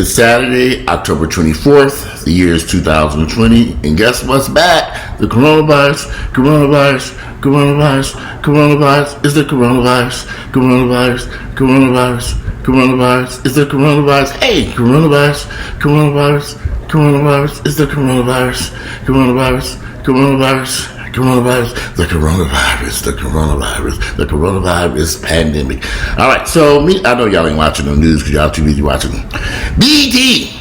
is Saturday, October 24th. The year is 2020. And guess what's back? The coronavirus. Is the coronavirus. Is the coronavirus. Hey, coronavirus. Is the coronavirus. The coronavirus pandemic. All right, so I know y'all ain't watching the news because y'all too busy watching BT.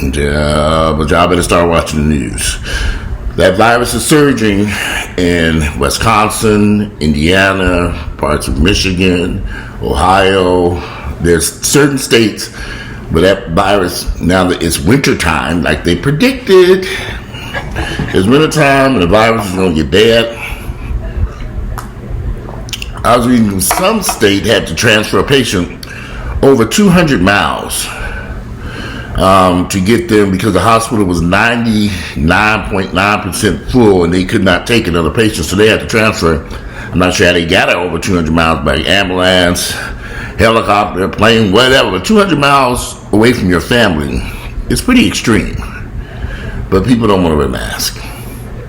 But y'all better start watching the news. That virus is surging in Wisconsin, Indiana, parts of Michigan, Ohio. There's certain states where that virus, now that it's wintertime, like they predicted, it's wintertime and the virus is going to get bad. I was reading some state had to transfer a patient over 200 miles to get them because the hospital was 99.9% full and they could not take another patient, so they had to transfer. I'm not sure how they got it over 200 miles by ambulance, helicopter, plane, whatever, but 200 miles away from your family is pretty extreme. But people don't want to wear masks.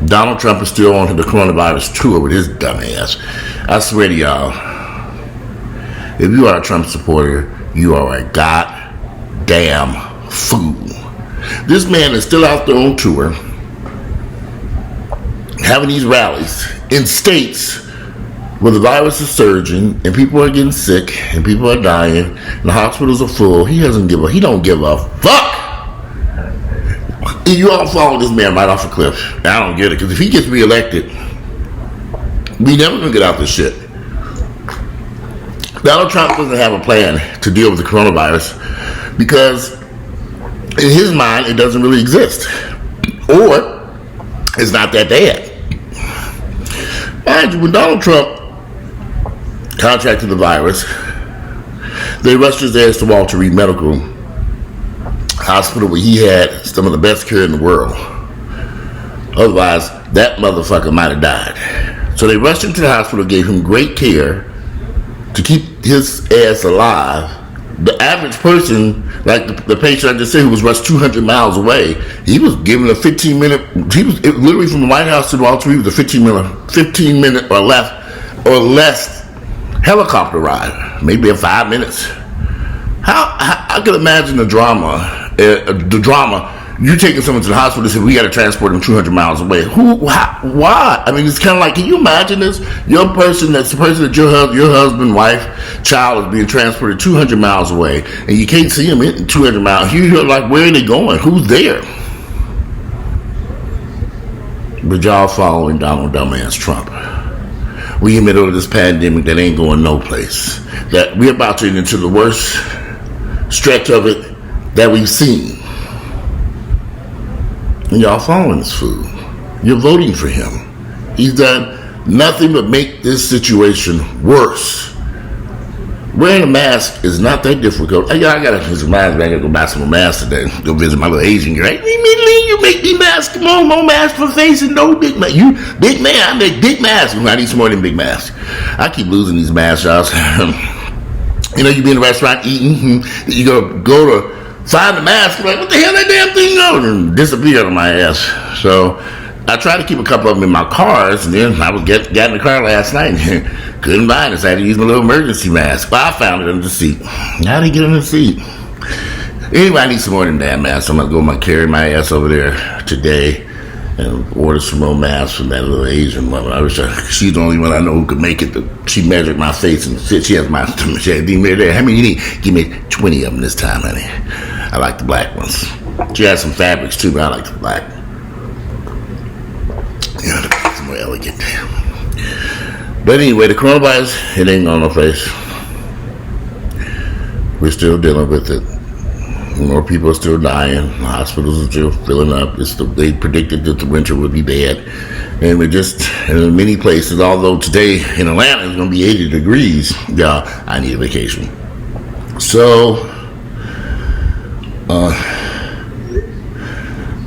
Donald Trump is still on the coronavirus tour with his dumb ass. I swear to y'all, if you are a Trump supporter, you are a goddamn fool. This man is still out there on tour, having these rallies in states where the virus is surging and people are getting sick and people are dying and the hospitals are full. He don't give a fuck. You all follow this man right off a cliff. I don't get it, because if he gets reelected, we never gonna get out this shit. Donald Trump doesn't have a plan to deal with the coronavirus because in his mind it doesn't really exist, or it's not that bad. Mind you, when Donald Trump contracted the virus, they rushed his ass to Walter Reed Medical Hospital where he had some of the best care in the world. Otherwise, that motherfucker might have died. So they rushed him to the hospital, gave him great care to keep his ass alive. The average person, like the patient I just said, who was rushed 200 miles away, he was given a 15-minute, literally from the White House to Walter Reed, was a 15-minute or less helicopter ride, maybe in 5 minutes. I can imagine the drama. You taking someone to the hospital and say, we got to transport them 200 miles away. Why? I mean, it's kind of like, can you imagine this? That's the person that your husband, wife, child is being transported 200 miles away, and you can't see them in 200 miles. You're like, where are they going? Who's there? But y'all following Donald Dumbass Trump. We in the middle of this pandemic that ain't going no place. That we're about to get into the worst stretch of it that we've seen. And y'all following this fool. You're voting for him. He's done nothing but make this situation worse. Wearing a mask is not that difficult. I gotta visit my mask. I gotta go buy some more masks today. Go visit my little Asian girl. You make me mask. Come on, more mask for face and no big mask. You big man, I make big masks. I need some more of them big masks. I keep losing these masks, y'all. You know, you be in a restaurant eating, you go to find the mask, you're like, what the hell that damn thing goes? And disappeared on my ass. So I tried to keep a couple of them in my cars, and then I was got in the car last night and couldn't find it, so I had to use my little emergency mask. But I found it under the seat. How did I get under the seat? Anyway, I need some more than damn masks. I'm going to carry my ass over there today and order some more masks from that little Asian woman. She's the only one I know who could make it. She measured my face and said she has my stomach. How many you need? Give me 20 of them this time, honey. I like the black ones. She has some fabrics too, but I like the black. Yeah, the black's more elegant. But anyway, the coronavirus, it ain't on no face. We're still dealing with it. More people are still dying. The hospitals are still filling up. They predicted that the winter would be bad. And we're just in many places, although today in Atlanta it's going to be 80 degrees. Yeah, I need a vacation. So,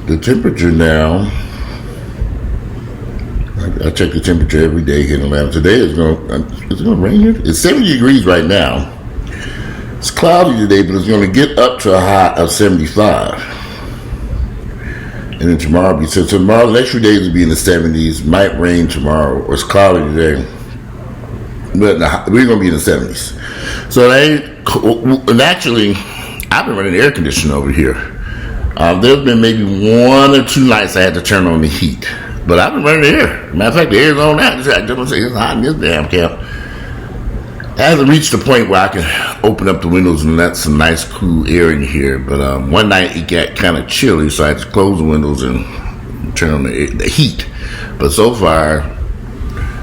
the temperature now, I check the temperature every day here in Atlanta. Today it's going to rain here. It's 70 degrees right now. It's cloudy today, but it's going to get up to a high of 75. And then tomorrow, so tomorrow, the next few days will be in the 70s. Might rain tomorrow, or it's cloudy today. But we're going to be in the 70s. So and actually, I've been running air conditioning over here. There's been maybe 1 or 2 nights I had to turn on the heat. But I've been running the air. Matter of fact, the air's on now. I just say it's hot in this damn camp. I haven't reached the point where I can open up the windows and let some nice cool air in here. But one night it got kind of chilly, so I had to close the windows and turn on the heat. But so far,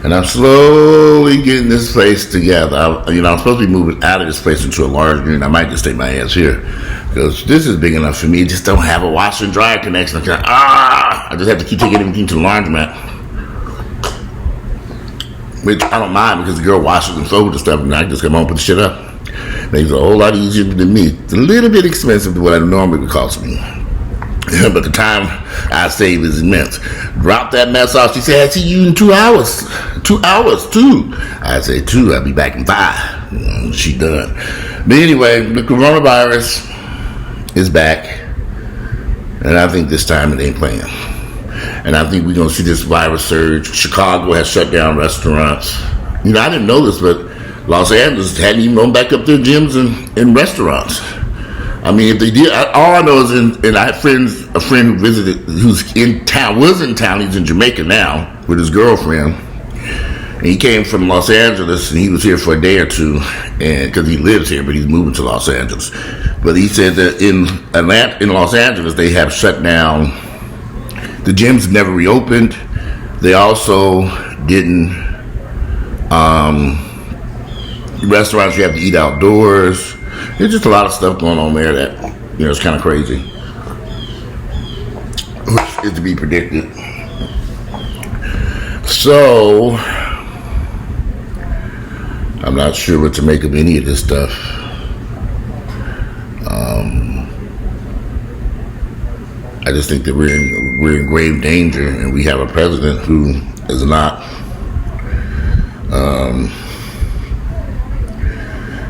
and I'm slowly getting this place together. I'm supposed to be moving out of this place into a large unit. I might just take my ass here because this is big enough for me. I just don't have a washer and dryer connection. I just have to keep taking everything to the laundromat. Which I don't mind because the girl washes and folds and stuff, and I just come home and put the shit up. Makes it a whole lot easier than me. It's a little bit expensive than what it normally would cost me. But the time I save is immense. Drop that mess off. She said, I see you in 2 hours. 2 hours, 2. I say 2, I'll be back in 5. She done. But anyway, the coronavirus is back. And I think this time it ain't playing. And I think we're going to see this virus surge. Chicago has shut down restaurants. I didn't know this, but Los Angeles hadn't even gone back up their gyms and restaurants. I mean, if they did, all I know is, and I had a friend who visited, who's was in town, he's in Jamaica now, with his girlfriend. And he came from Los Angeles, and he was here for a day or 2, and because he lives here, but he's moving to Los Angeles. But he said that in Los Angeles, they have shut down. The gyms never reopened. They also didn't. Restaurants, you have to eat outdoors. There's just a lot of stuff going on there that it's kind of crazy, which is to be predicted. So I'm not sure what to make of any of this stuff. I just think that we're in grave danger, and we have a president who is not.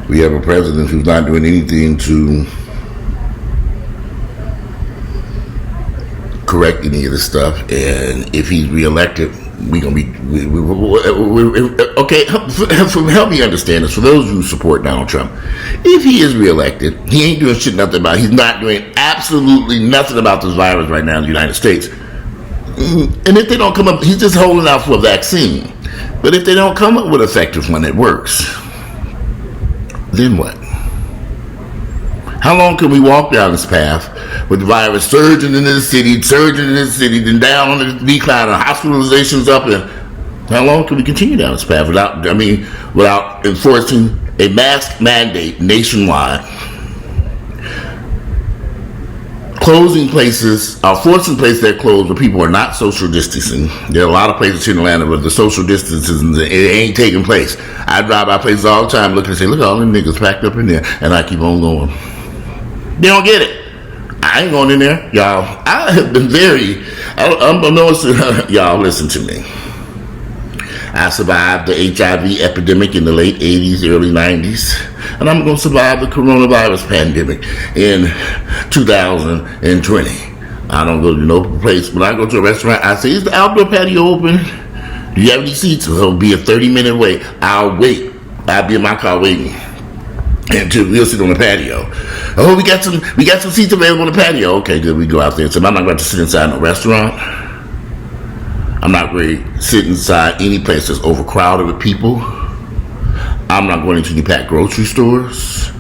We have a president who's not doing anything to correct any of this stuff, and if he's reelected, we're gonna be. Okay, help me understand this. For those who support Donald Trump, if he is reelected, he ain't doing shit nothing about it. He's not doing absolutely nothing about this virus right now in the United States. And if they don't come up, he's just holding out for a vaccine. But if they don't come up with an effective one that works, then what? How long can we walk down this path with the virus surging into the city, then down on the decline, and hospitalizations up, and how long can we continue down this path without enforcing a mask mandate nationwide? Closing places, forcing places that closed where people are not social distancing. There are a lot of places here in Atlanta where the social distancing it ain't taking place. I drive by places all the time looking and say, look at all them niggas packed up in there, and I keep on going. They don't get it. I ain't going in there, y'all. I have been y'all listen to me. I survived the HIV epidemic in the late 80s, early 90s. And I'm going to survive the coronavirus pandemic in 2020. I don't go to no place. When I go to a restaurant, I say, is the outdoor patio open? Do you have any seats? It'll be a 30-minute wait. I'll wait. I'll be in my car waiting until we'll sit on the patio. Oh, we got some seats available on the patio. Okay, good. We go out there. So I'm not going to sit inside no restaurant. I'm not going to sit inside any place that's overcrowded with people. I'm not going into any packed grocery stores.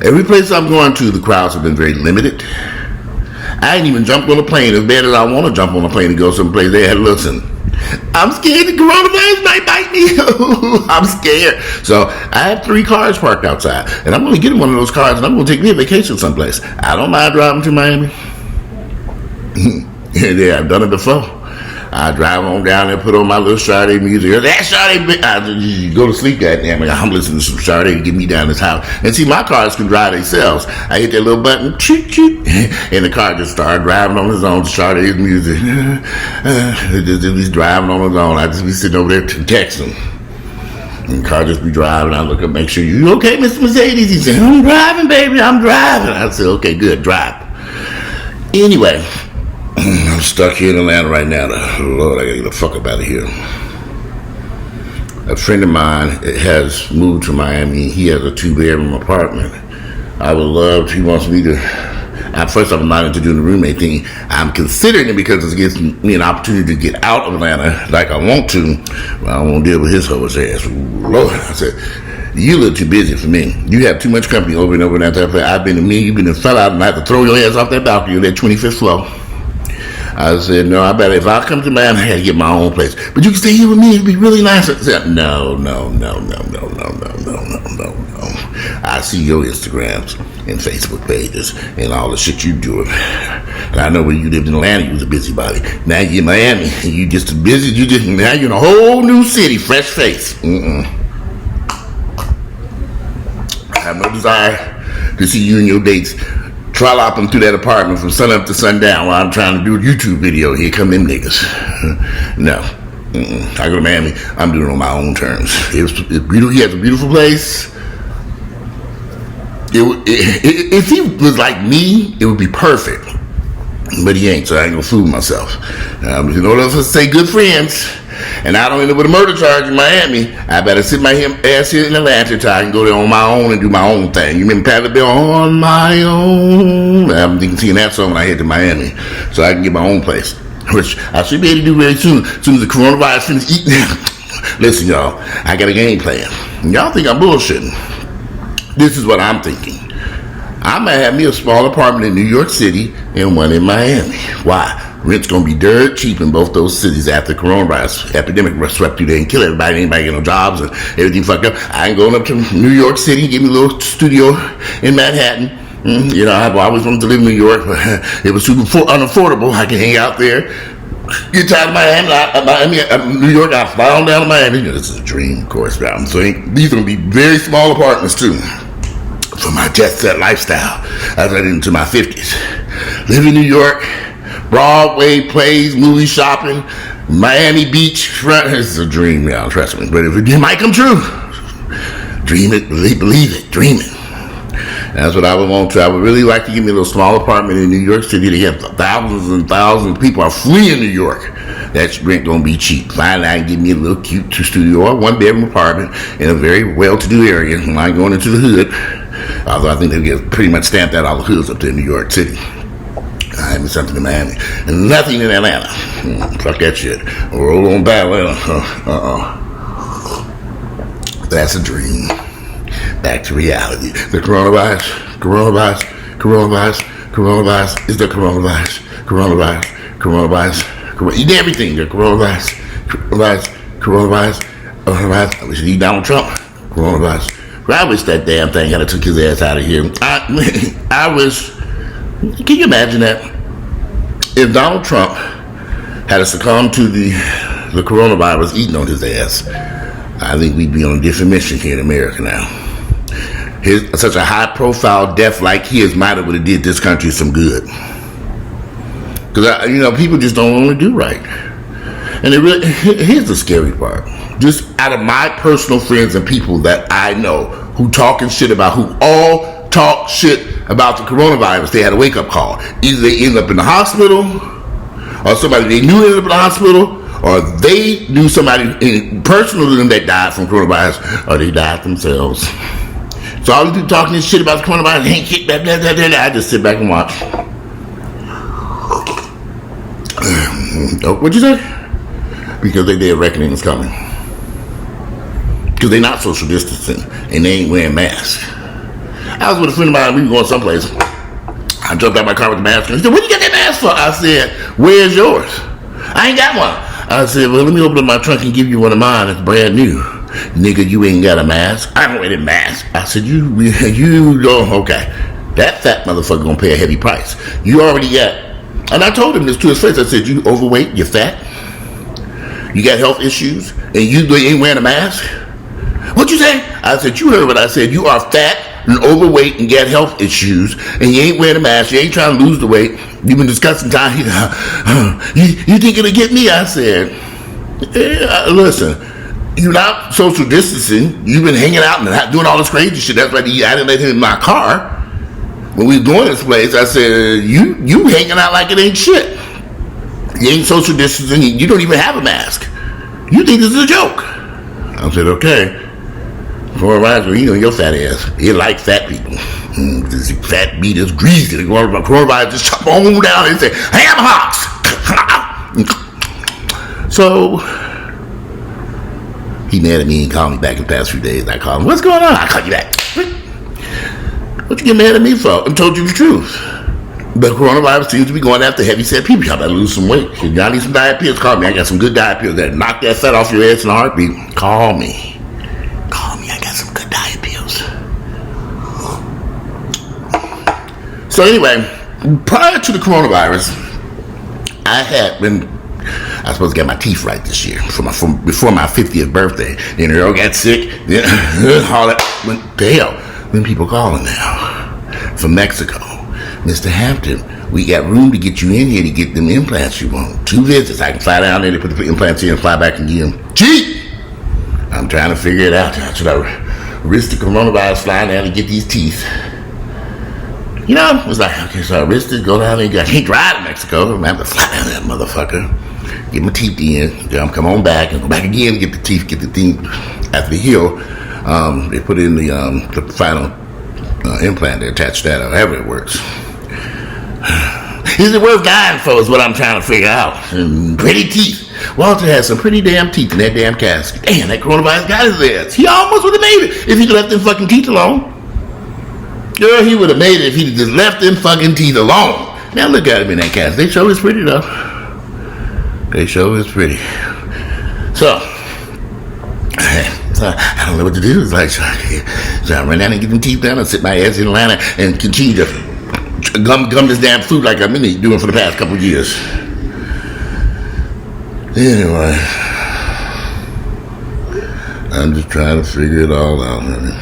Every place I'm going to, the crowds have been very limited. I ain't even jumped on a plane as bad as I want to jump on a plane and go someplace. They had listen. I'm scared the coronavirus might bite me. I'm scared. So I have 3 cars parked outside, and I'm going to get in one of those cars, and I'm going to take me a vacation someplace. I don't mind driving to Miami. Yeah, I've done it before. I drive on down there, put on my little Sade music. That Sade, I go to sleep, goddamn it. I'm listening to some Sade to get me down this house. And see, my cars can drive themselves. I hit that little button, cheep, cheep, and the car just started driving on its own. Sade's music. Just driving on its own. I just be sitting over there texting. And the car just be driving. I look up, make sure you okay, Mr. Mercedes. He said, I'm driving, baby, I'm driving. I said, okay, good, drive. Anyway, I'm stuck here in Atlanta right now. Lord, I gotta get the fuck up out of here. A friend of mine has moved to Miami. He has a 2-bedroom apartment. I would love, he wants me to, first I'm not into doing the roommate thing. I'm considering it because it gives me an opportunity to get out of Atlanta like I want to. But I don't want to deal with his whole ass. Lord, I said, you look too busy for me. You have too much company over and over and that type of thing. I've been to me, you've been to fell out and I have to throw your ass off that balcony on that 25th floor. I said, no, I better, if I come to Miami, I gotta get my own place. But you can stay here with me, it'd be really nice. I said, no. I see your Instagrams and Facebook pages and all the shit you doing. And I know when you lived in Atlanta, you was a busybody. Now you're in Miami, and you just busy, now you're in a whole new city, fresh face. I have no desire to see you and your dates trolloping through that apartment from sun up to sundown while I'm trying to do a YouTube video. Here come them niggas. No. I go to Miami, I'm doing it on my own terms. It's beautiful. He has a beautiful place. If he was like me, it would be perfect. But he ain't, so I ain't gonna fool myself. You know what else I say? Good friends. And I don't end up with a murder charge in Miami. I better sit my ass here in Atlanta until I can go there on my own and do my own thing. You remember Patti LaBelle, On My Own? I'm thinking seeing that song when I head to Miami, so I can get my own place, which I should be able to do very soon. As soon as the coronavirus finishes eating. Listen, y'all, I got a game plan. Y'all think I'm bullshitting. This is what I'm thinking. I might have me a small apartment in New York City and one in Miami. Why? Rent's gonna be dirt cheap in both those cities after the coronavirus epidemic swept through there and kill everybody. Anybody get no jobs and everything fucked up. I ain't going up to New York City, give me a little studio in Manhattan. You know, I've always wanted to live in New York, but it was too unaffordable. I can hang out there. Get tired of Miami, New York, I fly on down to Miami. This is a dream, of course. So these are gonna be very small apartments too. For my jet set lifestyle as I get into my 50s. Live in New York, Broadway, plays, movie shopping, Miami Beach front. This is a dream, y'all, trust me. But if it might come true, dream it, believe it, dream it. That's what I would want to. I would really like to give me a little small apartment in New York City. They have thousands and thousands of people are fleeing New York. That rent gonna be cheap. Finally, I can give me a little cute 2-studio or 1-bedroom apartment in a very well-to-do area. I'm not going into the hood. Although I think they get pretty much stamped out all the hoods up there in New York City. I have something in Miami. And nothing in Atlanta. Fuck that shit. Roll on by Atlanta. That's a dream. Back to reality. The coronavirus. Is the coronavirus. Eat everything. The coronavirus. I wish he'd Donald Trump. Coronavirus. I wish that damn thing had took his ass out of here. I wish. Can you imagine that? If Donald Trump had succumbed to the coronavirus eating on his ass, I think we'd be on a different mission here in America now. Such a high-profile death like his might have did this country some good. Because people just don't want to do right. And here's the scary part. Just out of my personal friends and people that I know who talking shit about, who all talk shit about the coronavirus, they had a wake-up call. Either they end up in the hospital, or somebody they knew ended up in the hospital, or they knew somebody personal to them that died from coronavirus, or they died themselves. So all these people talking this shit about the coronavirus, ain't shit, blah, blah, blah, blah, blah. I just sit back and watch. What'd you say? Because their day of reckoning is coming. Because they're not social distancing and they ain't wearing masks. I was with a friend of mine, we were going someplace. I jumped out my car with the mask and he said, what you got that mask for? I said, where's yours? I ain't got one. I said, well, let me open up my trunk and give you one of mine. It's brand new. Nigga, you ain't got a mask. I don't wear a mask. I said, you don't, okay. That fat motherfucker gonna pay a heavy price. You already got, and I told him this to his face. I said, you overweight, you're fat, you got health issues, and you ain't wearing a mask? What you say? I said, you heard what I said. You are fat and overweight and got health issues, and you ain't wearing a mask. You ain't trying to lose the weight. You've been discussing time. You think it'll get me? I said, listen, you're not social distancing. You've been hanging out and doing all this crazy shit. That's why I didn't let him in my car. When we was going this place, I said, you hanging out like it ain't shit. You ain't social distancing. You don't even have a mask. You think this is a joke. I said, okay. Coronavirus, your fat ass. You like fat people. This fat meat is greasy. Coronavirus, just chop on down and say, ham hocks. So, he mad at me and called me back in the past few days. I called him, what's going on? I called you back. What you get mad at me for? I told you the truth. The coronavirus seems to be going after heavy-set people. Y'all better lose some weight. If y'all need some diet pills, call me. I got some good diet pills that knock that fat off your ass in a heartbeat. Call me. I got some good diet pills. So anyway, prior to the coronavirus, I was supposed to get my teeth right this year before my 50th birthday. Then Earl got sick. Then all that went to hell. Then people calling now from Mexico. Mr. Hampton, we got room to get you in here to get them implants you want. 2 visits. I can fly down there to put the implants in and fly back and get them cheap. I'm trying to figure it out. Should I risk the coronavirus flying down to get these teeth? It's like, okay, so I risk it, go down there. I can't drive to Mexico. I'm going to have to fly down there, motherfucker. Get my teeth in. Come on back and go back again, get the teeth after the heel. They put in the final implant. They attach that, however it works. Is it worth dying for is what I'm trying to figure out. And pretty teeth. Walter has some pretty damn teeth in that damn casket. Damn, that coronavirus got his ass. He almost would have made it if he'd left them fucking teeth alone. Girl, he would have made it if he'd just left them fucking teeth alone. Now look at him in that casket. They show is pretty though. They show is pretty. So I don't know what to do. It's like, so I run down and get them teeth down and sit my ass in Atlanta and continue to gum this damn food like I've been doing for the past couple of years. Anyway, I'm just trying to figure it all out, honey.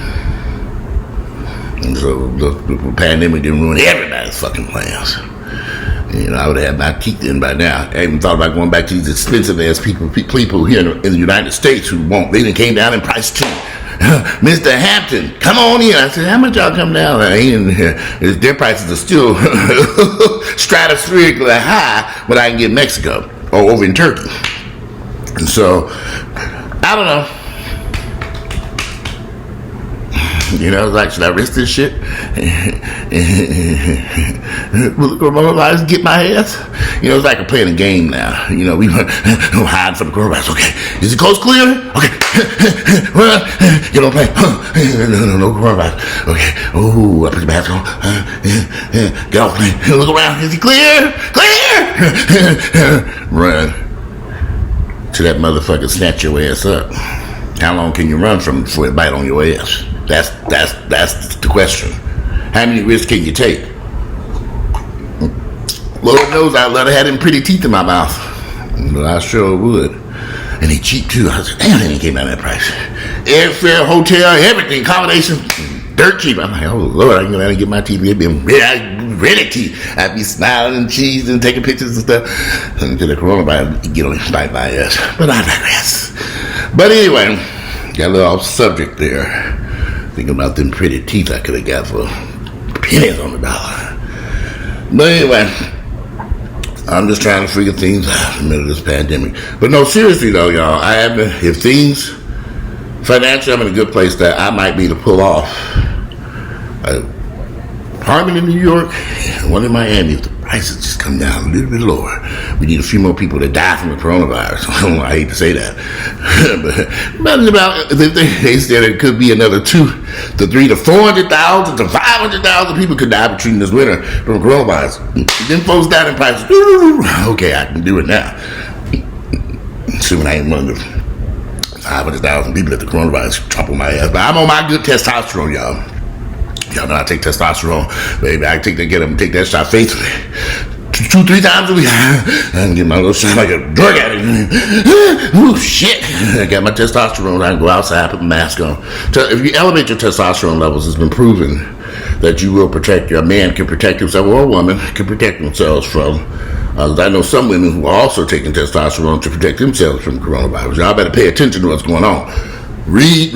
And so the pandemic didn't ruin everybody's fucking plans. I would have had my teeth in by now. I even thought about going back to these expensive ass people here in the United States who won't. They done came down in price too. Mr. Hampton, come on in. I said, how much y'all come down? Their prices are still stratospherically high, but I can get Mexico or over in Turkey. And so, I don't know. It's like, should I risk this shit? Will the coronavirus get my ass? It's like playing a game now. We hide from the coronavirus. Okay, is the coast clear? Okay, run. Get on plane. No coronavirus. Okay, I put the mask on. Get off the plane. Look around. Is he clear? Run. Till that motherfucker snatch your ass up. How long can you run before it bite on your ass? That's the question. How many risks can you take? Lord knows I'd love to have them pretty teeth in my mouth. But I sure would. And they cheap too. I said, damn, they came down that price. Airfare, hotel, everything, accommodation, dirt cheap. I'm like, oh Lord, I can go down and get my teeth. They'd be ready teeth. I'd be smiling and cheesing and taking pictures and stuff until the coronavirus get on and bite my ass. But I digress. But anyway, got a little off subject there. Thinking about them pretty teeth I could have got for pennies on the dollar. But anyway, I'm just trying to figure things out in the middle of this pandemic. But no, seriously though, y'all, if things financially, I'm in a good place that I might be to pull off apartment in New York, one in Miami. If the prices just come down a little bit lower, we need a few more people to die from the coronavirus. I hate to say that, but about they said it could be another 200,000 to 300,000 to 400,000 to 500,000 people could die between this winter from coronavirus. Then folks died in prices. Okay, I can do it now. Assuming I ain't one of the 500,000 people that the coronavirus trample my ass. But I'm on my good testosterone, y'all. Y'all know I take testosterone, baby. I take that shot faithfully. 2-3 times a week. I can get my little shot like a drug addict. Ooh, shit. I got my testosterone. I can go outside, put my mask on. If you elevate your testosterone levels, it's been proven that you will protect, a man can protect himself, or a woman can protect themselves from I know some women who are also taking testosterone to protect themselves from coronavirus. Y'all better pay attention to what's going on. Read.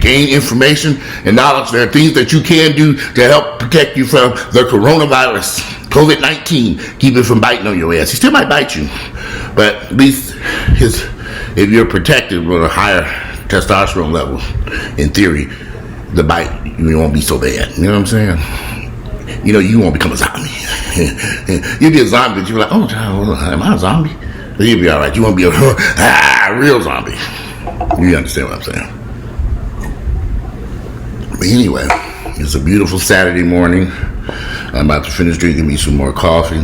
Gain information and knowledge. There are things that you can do to help protect you from the coronavirus, COVID-19. Keep it from biting on your ass. He still might bite you, but at least if you're protected with a higher testosterone level, in theory, the bite, you won't be so bad. You know what I'm saying? You won't become a zombie. You'll be a zombie, but you're like, oh, am I a zombie? But you'll be all right. You won't be a real zombie. You understand what I'm saying? But anyway, it's a beautiful Saturday morning. I'm about to finish drinking me some more coffee.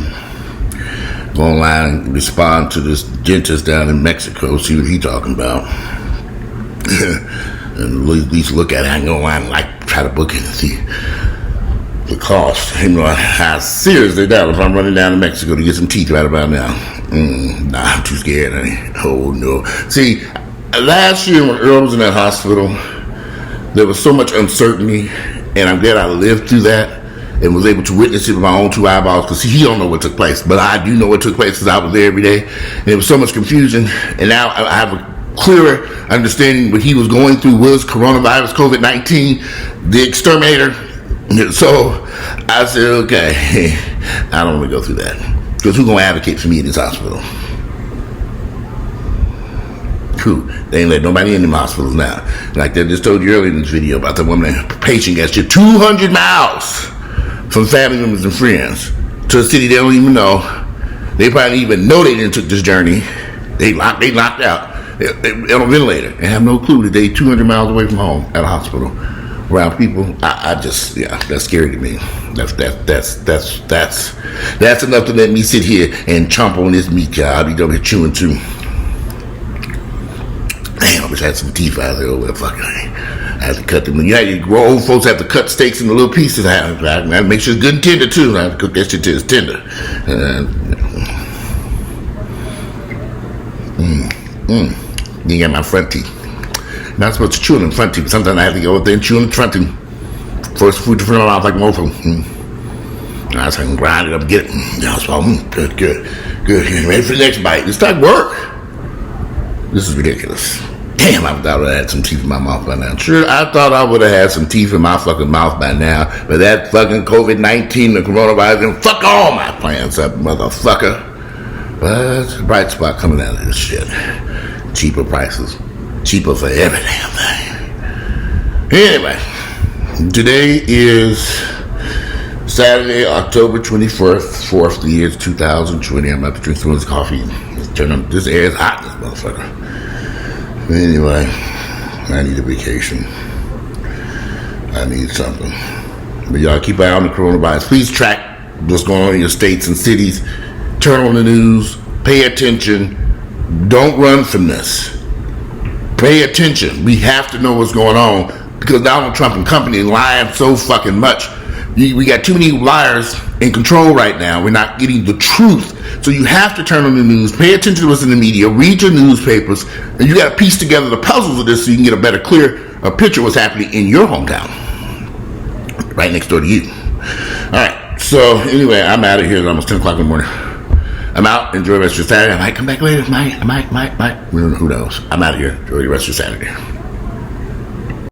Go online and respond to this dentist down in Mexico, see what he's talking about. And at least look at it. I can go online and try to book it and see the cost. How seriously that if I'm running down to Mexico to get some teeth right about now. Nah, I'm too scared. Oh no. See, last year when Earl was in that hospital, there was so much uncertainty, and I'm glad I lived through that and was able to witness it with my own two eyeballs, because he don't know what took place, but I do know what took place because I was there every day, and there was so much confusion, and now I have a clearer understanding what he was going through was coronavirus, COVID-19, the exterminator. So I said, okay, I don't want to go through that, because who's going to advocate for me in this hospital? Who? They ain't let nobody in them hospitals now. Like I just told you earlier in this video about the woman, patient gets you 200 miles from family members and friends to a city they don't even know. They probably didn't even know they didn't took this journey. They locked out. They on a ventilator and have no clue that they 200 miles away from home at a hospital around people. That's scary to me. That's enough to let me sit here and chomp on this meat, y'all. I'll be over here chewing too. Damn, I wish I had some teeth out there. Oh, well, fuck it. I had to cut them. Old folks have to cut steaks into little pieces. I have to make sure it's good and tender, too. I have to cook that shit till it's tender. You got my front teeth. Not supposed to chew on the front teeth, but sometimes I have to go up there and chew on the front teeth. First food to front of my mouth like mofo. I can grind it up and get it. So, good. Ready for the next bite. It's like work. This is ridiculous. Damn, I thought I had some teeth in my mouth by now. Sure, I thought I would have had some teeth in my fucking mouth by now, but that fucking COVID-19, the coronavirus, and fuck all my plans up, motherfucker. But it's a bright spot coming out of this shit. Cheaper prices. Cheaper for every damn thing. Anyway, today is Saturday, October 21st, 4th, the year 2020. I'm about to drink some of this coffee. This air is hot, this motherfucker. Anyway, I need a vacation. I need something. But y'all keep an eye on the coronavirus. Please track what's going on in your states and cities. Turn on the news. Pay attention. Don't run from this. Pay attention. We have to know what's going on, because Donald Trump and company lying so fucking much. We got too many liars in control right now. We're not getting the truth. So you have to turn on the news, pay attention to what's in the media, read your newspapers, and you got to piece together the puzzles of this so you can get a better, clear picture of what's happening in your hometown, right next door to you. All right. So anyway, I'm out of here. It's almost 10 o'clock in the morning. I'm out. Enjoy the rest of your Saturday. I might come back later. I might. Who knows? I'm out of here. Enjoy the rest of your Saturday.